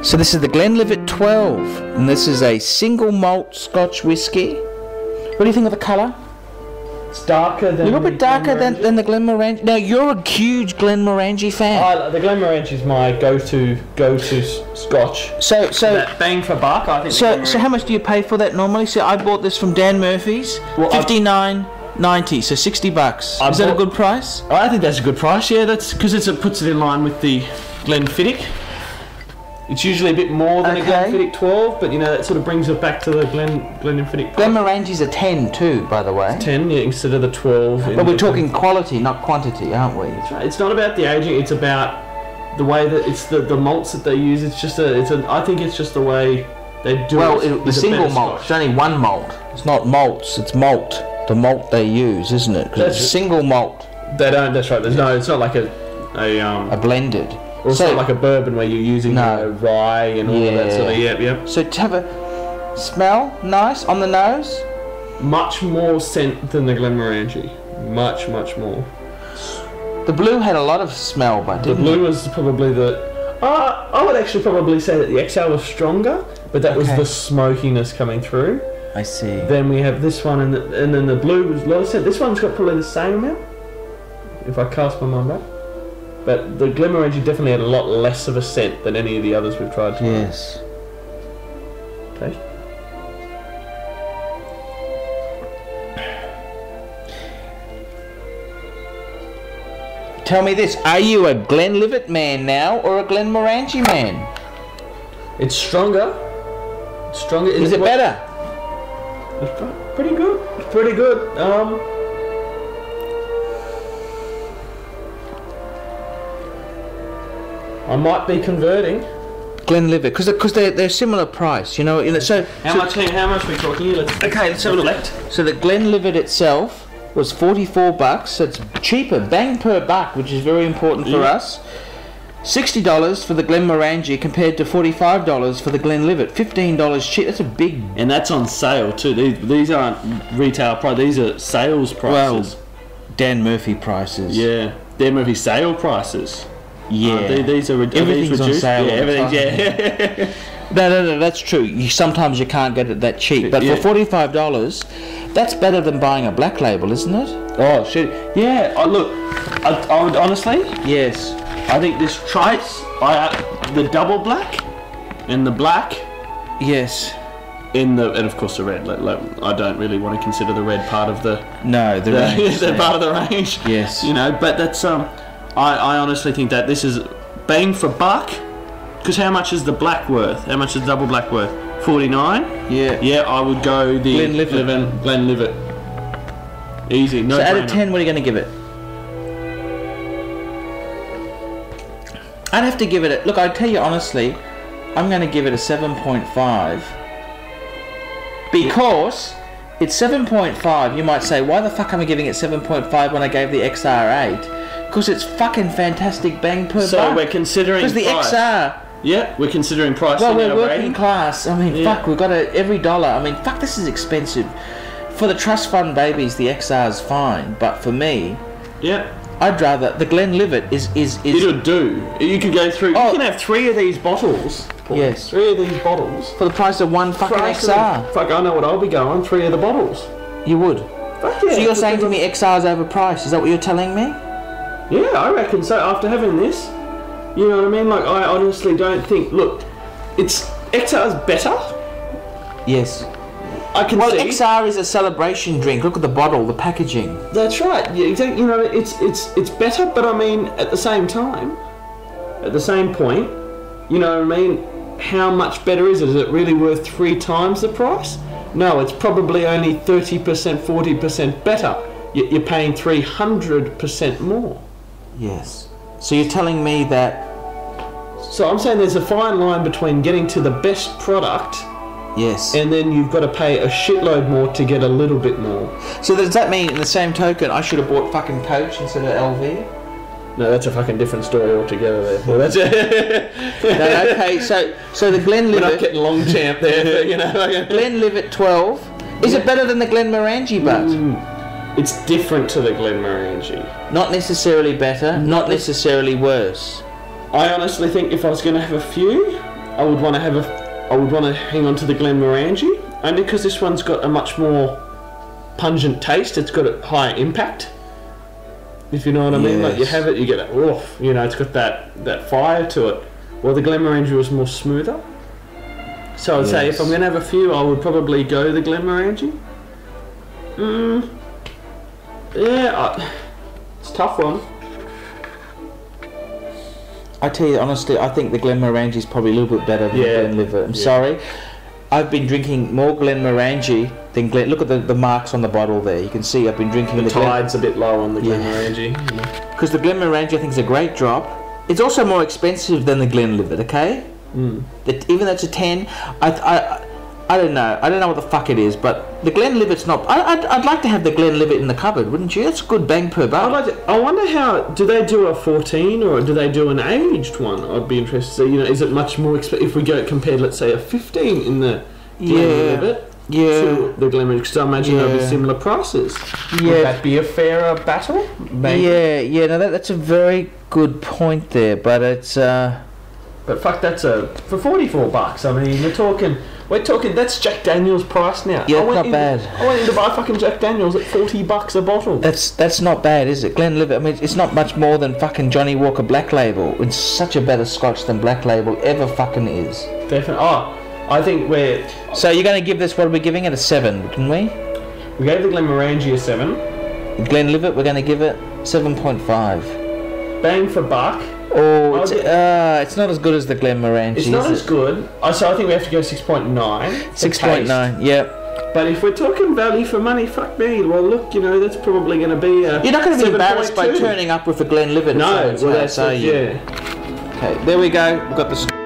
So this is the Glenlivet 12, and this is a single malt Scotch whiskey. What do you think of the colour? It's darker than a little bit darker than the Glenmorangie. Now you're a huge Glenmorangie fan. The Glenmorangie is my go-to Scotch. So that bang for buck, I think. So how much do you pay for that normally? So I bought this from Dan Murphy's, $59.90, so $60. Is that a good price? I think that's a good price. Yeah, that's because it puts it in line with the Glenfiddich. It's usually a bit more than a Glenfiddich 12, but you know that sort of brings it back to the Glenfiddich. Glenmorangie's a 10 too, by the way. It's 10, yeah, instead of the 12. But we're talking quality, not quantity, aren't we? That's right. It's not about the aging. It's about the way that it's the malts that they use. It's just I think it's just the way they do it. Well, the single malt. It's only one malt. It's not malts. It's malt. The malt they use, isn't it? Because it's a single malt. They don't. That's right. There's no. It's not like a blended. Or it's not like a bourbon where you're using rye and all of that sort of, yep. So to have a smell, nice, on the nose? Much more scent than the Glenmorangie. Much, much more. The blue had a lot of smell, but didn't The blue was probably the... I would actually probably say that the XL was stronger, but that was the smokiness coming through. I see. Then we have this one, and then the blue was low scent. This one's got probably the same amount, if I cast my mind back. But the Glenmorangie definitely had a lot less of a scent than any of the others we've tried tonight. Yes. Okay. Tell me this, are you a Glenlivet man now or a Glenmorangie man? It's stronger. It's stronger. Is it better? It's pretty good. It's pretty good. I might be converting. Glenlivet, because they're similar price, you know. So how much are we talking? Let's have a look. So the Glenlivet itself was $44, so it's cheaper, bang per buck, which is very important for us. $60 for the Glenmorangie compared to $45 for the Glenlivet. $15 cheap. That's a big. And that's on sale too. These aren't retail price. These are sales prices. Well, Dan Murphy prices. Yeah, Dan Murphy sale prices. Yeah, these are everything's on sale. Yeah, everything's No, that's true. Sometimes you can't get it that cheap, but for $45, that's better than buying a black label, isn't it? Oh shit! Yeah. I would honestly. Yes. I think this the double black, and the black. Yes. And of course the red. I don't really want to consider the red part of the. No, the range. The part of the range. Yes. You know, but that's I honestly think that this is bang for buck. Because how much is the black worth? How much is the double black worth? 49. Yeah. Yeah, I would go the Glenlivet. Easy. No. So out of 10, what are you going to give it? I'd have to give it look, I'll tell you honestly, I'm going to give it a 7.5 because it's 7.5. You might say, why the fuck am I giving it 7.5 when I gave the XR 8? Because it's fucking fantastic bang per buck. So we're considering because the price. XR. Yeah, we're considering price. Well, we're working class. I mean, fuck, we've got every dollar. I mean, fuck, this is expensive. For the trust fund babies, the XR's fine, but for me, I'd rather the Glenlivet is. It'll do. You could go through. You can have 3 of these bottles. Yes. 3 of these bottles for the price of one fucking XR. Fuck, I know what I'll be going. 3 of the bottles. You would. Fuck yeah. So you're saying to me XR's overpriced? Is that what you're telling me? Yeah, I reckon so. After having this, you know what I mean. Like, I honestly don't think. Look, XR's better. Yes. I can well, see. XR is a celebration drink. Look at the bottle, the packaging. That's right. Yeah, exactly. You know, it's better, but I mean, at the same time, at the same point, you know what I mean. How much better is it? Is it really worth 3 times the price? No, it's probably only 30%, 40% better. Yet you're paying 300% more. Yes. So you're telling me that. So I'm saying there's a fine line between getting to the best product. Yes. And then you've got to pay a shitload more to get a little bit more. So does that mean, in the same token, I should have bought fucking Coach instead of LV? No, that's a fucking different story altogether there. Well, that's it. No, okay, so the Glenlivet... We're not getting long champ there, you know. Glenlivet 12. Is it better than the Glenmorangie, but? It's different to the Glenmorangie. Not necessarily better, not necessarily worse. I honestly think if I was going to have a few, I would want to hang on to the Glenmorangie, only because this one's got a much more pungent taste. It's got a higher impact, if you know what I mean. Like you have it, you get it. Oof, you know, it's got that fire to it. Well, the Glenmorangie was more smoother. So I'd say if I'm going to have a few, I would probably go the Glenmorangie. Yeah, it's a tough one. I tell you honestly, I think the Glenmorangie is probably a little bit better than the Glenlivet. I'm sorry. I've been drinking more Glenmorangie than Look at the marks on the bottle there. You can see I've been drinking the tide's a bit low on the Glenmorangie. Because the Glenmorangie I think is a great drop. It's also more expensive than the Glenlivet, okay? Even though it's a 10, I don't know. I don't know what the fuck it is, but the Glenlivet's not. I'd like to have the Glenlivet in the cupboard, wouldn't you? That's a good bang per buck. I wonder how. Do they do a 14 or do they do an aged one? I'd be interested to see. You know, is it much more expensive if we go compared, let's say, a 15 in the Glenlivet to the Glenlivet? Because I imagine there'll be similar prices. Yeah. Would that be a fairer battle? Maybe? Yeah. No, that's a very good point there, but it's. But fuck, that's for $44. I mean, we're talking. That's Jack Daniel's price now. Yeah, not bad. I went in to buy fucking Jack Daniel's at $40 a bottle. That's not bad, is it? Glenlivet. I mean, it's not much more than fucking Johnny Walker Black Label. It's such a better Scotch than Black Label ever fucking is. Definitely. Oh, I think we're. So you're going to give this? What are we giving it? A 7, didn't we? We gave the Glenmorangie a 7. Glenlivet, we're going to give it 7.5. Bang for buck. Oh, it's not as good as the Glenmorangie. It's not as good. So I think we have to go 6.9. 6.9, yeah. But if we're talking value for money, fuck me. Well, look, you know, that's probably going to be a. You're not going to be embarrassed by turning up with a Glenlivet. No, well, that's are you? Yeah. Okay, there we go. We've got the.